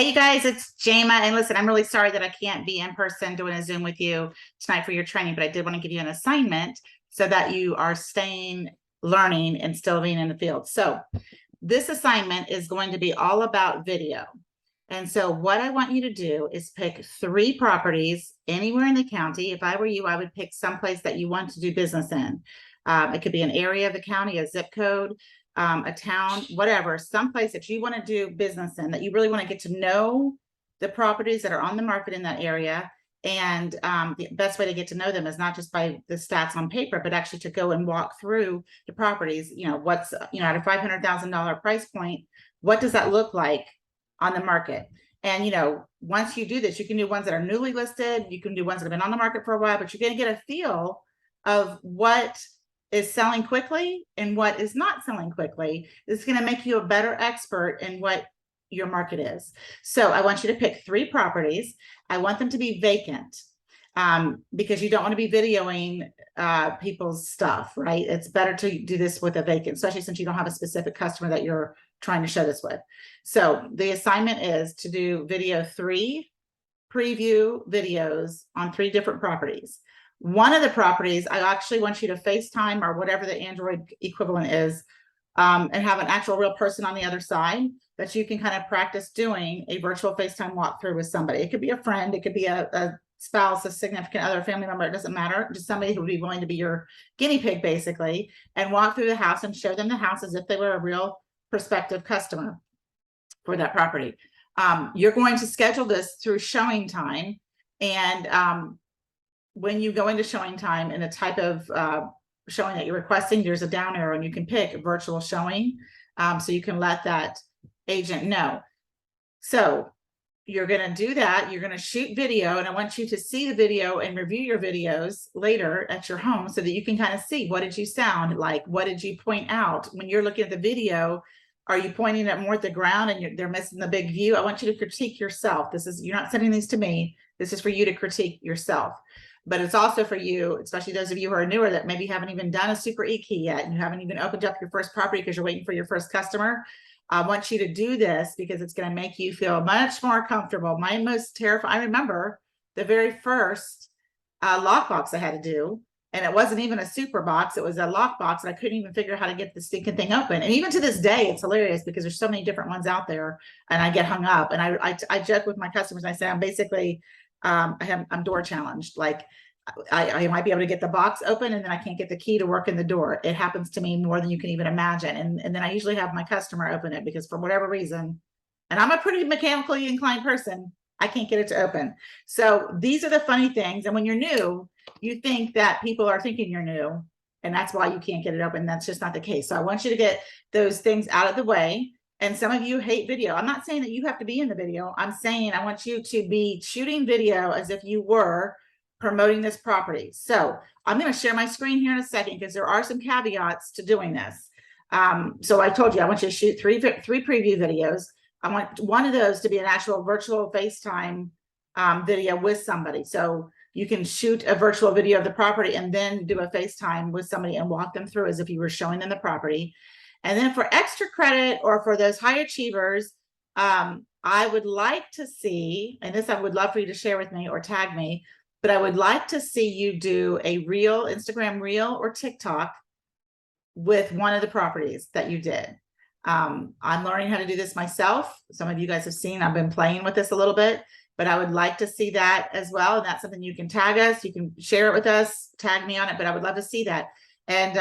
Hey, you guys, it's Jama. And listen, I'm really sorry that I can't be in person doing a Zoom with you tonight for your training, but I did want to give you an assignment so that you are staying learning and still being in the field. So this assignment is going to be all about video. And so what I want you to do is pick 3 properties anywhere in the county. If I were you, I would pick someplace that you want to do business in. It could be an area of the county, a zip code, a town, whatever, someplace that you want to do business in, that you really want to get to know the properties that are on the market in that area. And the best way to get to know them is not just by the stats on paper, but actually to go and walk through the properties. What's, at a $500,000 price point, what does that look like on the market? And, once you do this, you can do ones that are newly listed, you can do ones that have been on the market for a while, but you're going to get a feel of what is selling quickly and what is not selling quickly. It's going to make you a better expert in what your market is. So I want you to pick 3 properties. I want them to be vacant because you don't want to be videoing people's stuff, right? It's better to do this with a vacant, especially since you don't have a specific customer that you're trying to show this with. So the assignment is to do 3 preview videos on 3 different properties. One of the properties, I actually want you to FaceTime or whatever the Android equivalent is, and have an actual real person on the other side that you can kind of practice doing a virtual FaceTime walkthrough with somebody. It could be a friend, it could be a spouse, a significant other, family member, it doesn't matter, just somebody who would be willing to be your guinea pig, basically, and walk through the house and show them the house as if they were a real prospective customer for that property. You're going to schedule this through Showing Time, and when you go into Showing Time and the type of showing that you're requesting, there's a down arrow and you can pick virtual showing, so you can let that agent know. So you're going to do that. You're going to shoot video, and I want you to see the video and review your videos later at your home so that you can kind of see, what did you sound like? What did you point out when you're looking at the video? Are you pointing at more at the ground and they're missing the big view? I want you to critique yourself. You're not sending these to me. This is for you to critique yourself. But it's also for you, especially those of you who are newer that maybe haven't even done a super e-key yet, and you haven't even opened up your first property because you're waiting for your first customer. I want you to do this because it's going to make you feel much more comfortable. My most terrifying, I remember the very first lockbox I had to do, and it wasn't even a super box. It was a lockbox, and I couldn't even figure out how to get the stinking thing open. And even to this day, it's hilarious because there's so many different ones out there, and I get hung up. And I joke with my customers, and I say, I'm basically, I'm door challenged. Like I might be able to get the box open and then I can't get the key to work in the door. It happens to me more than you can even imagine. And then I usually have my customer open it because for whatever reason, and I'm a pretty mechanically inclined person, I can't get it to open. So these are the funny things. And when you're new, you think that people are thinking you're new, and that's why you can't get it open. That's just not the case. So I want you to get those things out of the way. And some of you hate video. I'm not saying that you have to be in the video. I'm saying I want you to be shooting video as if you were promoting this property. So I'm going to share my screen here in a second because there are some caveats to doing this. So I told you I want you to shoot three preview videos. I want one of those to be an actual virtual FaceTime video with somebody. So you can shoot a virtual video of the property and then do a FaceTime with somebody and walk them through as if you were showing them the property. And then for extra credit or for those high achievers, I would like to see, and this I would love for you to share with me or tag me, but I would like to see you do a reel, Instagram reel or TikTok with one of the properties that you did. I'm learning how to do this myself. Some of you guys have seen, I've been playing with this a little bit, but I would like to see that as well. And that's something you can tag us, you can share it with us, tag me on it, but I would love to see that. And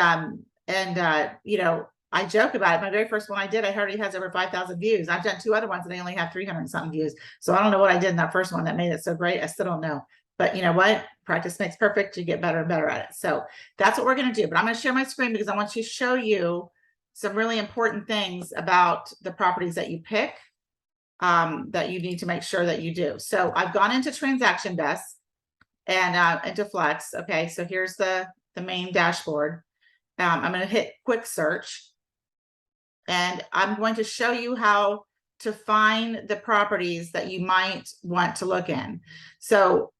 I joke about it. My very first one I did, I heard it has over 5,000 views. I've done 2 other ones and they only have 300 and something views. So I don't know what I did in that first one that made it so great. I still don't know. But you know what? Practice makes perfect. You get better and better at it. So that's what we're going to do. But I'm going to share my screen because I want to show you some really important things about the properties that you pick that you need to make sure that you do. So I've gone into Transaction Desk and into Flex. Okay, so here's the main dashboard. I'm going to hit Quick Search. And I'm going to show you how to find the properties that you might want to look in. So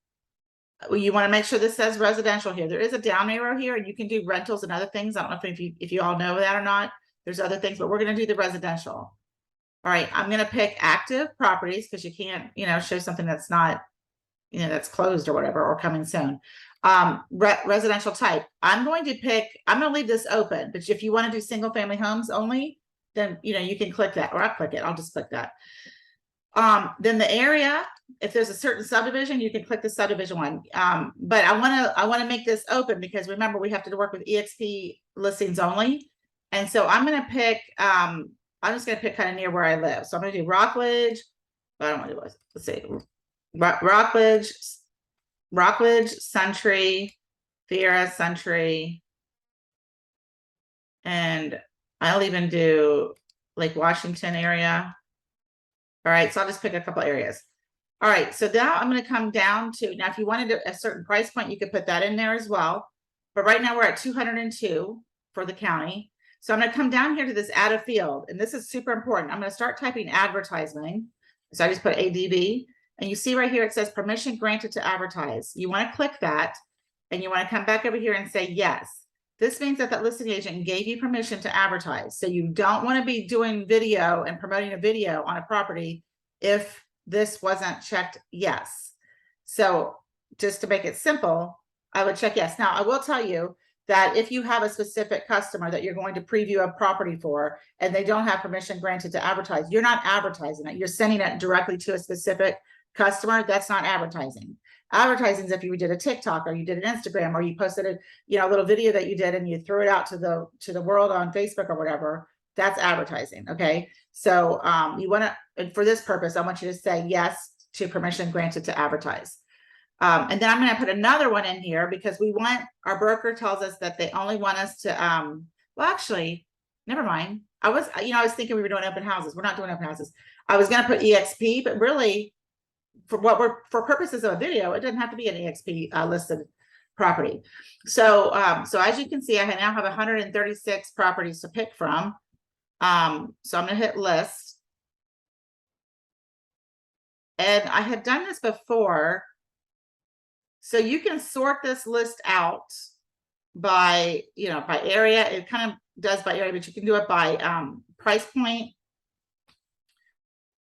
you want to make sure this says residential here. There is a down arrow here, and you can do rentals and other things. I don't know if you all know that or not. There's other things, but we're going to do the residential. All right, I'm going to pick active properties because you can't, show something that's not, that's closed or whatever, or coming soon. Residential type. I'm going to leave this open, but if you want to do single family homes only, then, you can click that, or I'll click it. I'll just click that. Then the area, if there's a certain subdivision, you can click the subdivision one. But I want to make this open because remember, we have to work with EXP listings only. And so I'm going to pick, I'm just going to pick kind of near where I live. So I'm going to do Rockledge. I don't want to do it. Let's see. Rockledge, Century, Fiera, Century. And I'll even do Lake Washington area. All right, so I'll just pick a couple areas. All right, so now I'm going to come down to, now if you wanted a certain price point, you could put that in there as well. But right now we're at 202 for the county. So I'm going to come down here to this add a field, and this is super important. I'm going to start typing advertising. So I just put ADV, and you see right here, it says permission granted to advertise. You want to click that, and you want to come back over here and say yes. This means that listing agent gave you permission to advertise. So you don't want to be doing video and promoting a video on a property if this wasn't checked yes. So just to make it simple, I would check yes. Now, I will tell you that if you have a specific customer that you're going to preview a property for, and they don't have permission granted to advertise, you're not advertising it. You're sending it directly to a specific customer. That's not advertising. Advertising is if you did a TikTok or you did an Instagram or you posted a little video that you did and you threw it out to the world on Facebook or whatever. That's advertising. Okay, so you want to, and for this purpose, I want you to say yes to permission granted to advertise. And then I'm going to put another one in here because we want, our broker tells us that they only want us to well, actually, never mind. I was thinking we were doing open houses. We're not doing open houses. I was going to put EXP, but really, for purposes of a video, it doesn't have to be an EXP listed property. So as you can see, I now have 136 properties to pick from. So I'm going to hit list, and I had done this before, so you can sort this list out by by area. It kind of does by area, but you can do it by price point,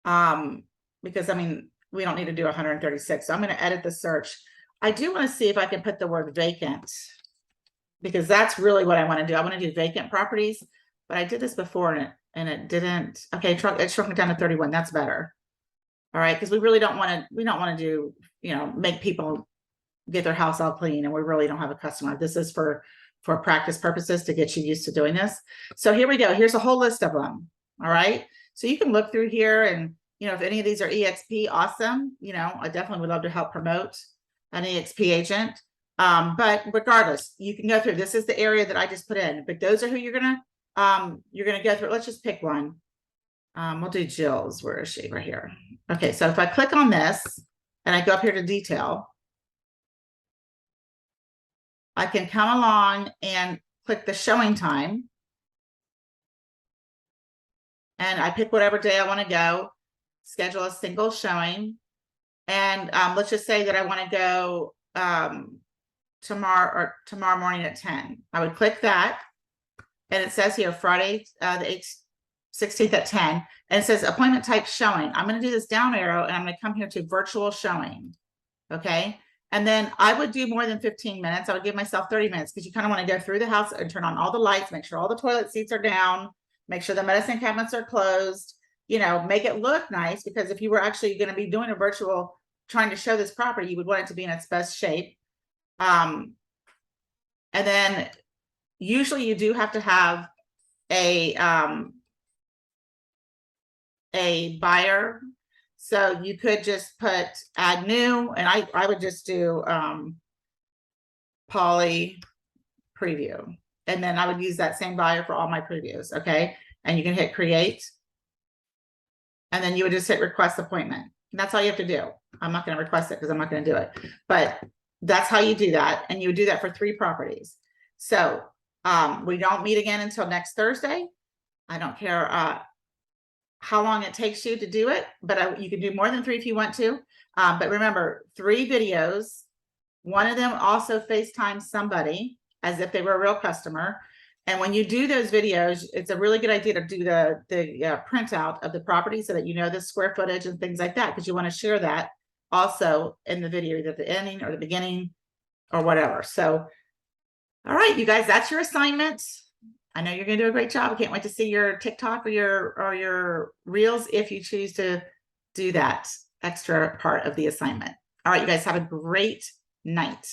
because I mean, we don't need to do 136. So I'm going to edit the search. I do want to see if I can put the word vacant, because that's really what I want to do. I want to do vacant properties, but I did this before and it didn't. Okay, it shrunk it down to 31. That's better. All right, because we really don't want to do, make people get their house all clean, and we really don't have a customer. This is for practice purposes to get you used to doing this. So here we go. Here's a whole list of them. All right, so you can look through here, and if any of these are EXP, awesome. I definitely would love to help promote an EXP agent. But regardless, you can go through. This is the area that I just put in, but those are who you're gonna go through. Let's just pick one. We'll do Jill's. Where is she? Right here. Okay, so if I click on this and I go up here to detail, I can come along and click the showing time, and I pick whatever day I want to go. Schedule a single showing, and let's just say that I want to go tomorrow morning at 10. I would click that, and it says here Friday the 16th at 10, and it says appointment type showing. I'm going to do this down arrow, and I'm going to come here to virtual showing. Okay, and then I would do more than 15 minutes. I would give myself 30 minutes because you kind of want to go through the house and turn on all the lights, make sure all the toilet seats are down, make sure the medicine cabinets are closed. Make it look nice, because if you were actually going to be doing a virtual, trying to show this property, you would want it to be in its best shape. And then usually you do have to have a buyer. So you could just put add new, and I would just do Polly preview. And then I would use that same buyer for all my previews. Okay. And you can hit create. And then you would just hit request appointment. And that's all you have to do. I'm not going to request it because I'm not going to do it, but that's how you do that. And you would do that for 3 properties. So we don't meet again until next Thursday. I don't care how long it takes you to do it, but you can do more than 3 if you want to. But remember, 3 videos. One of them also FaceTime somebody as if they were a real customer. And when you do those videos, it's a really good idea to do the printout of the property so that you know the square footage and things like that, because you want to share that also in the video, either the ending or the beginning or whatever. So, all right, you guys, that's your assignment. I know you're going to do a great job. I can't wait to see your TikTok or your reels if you choose to do that extra part of the assignment. All right, you guys have a great night.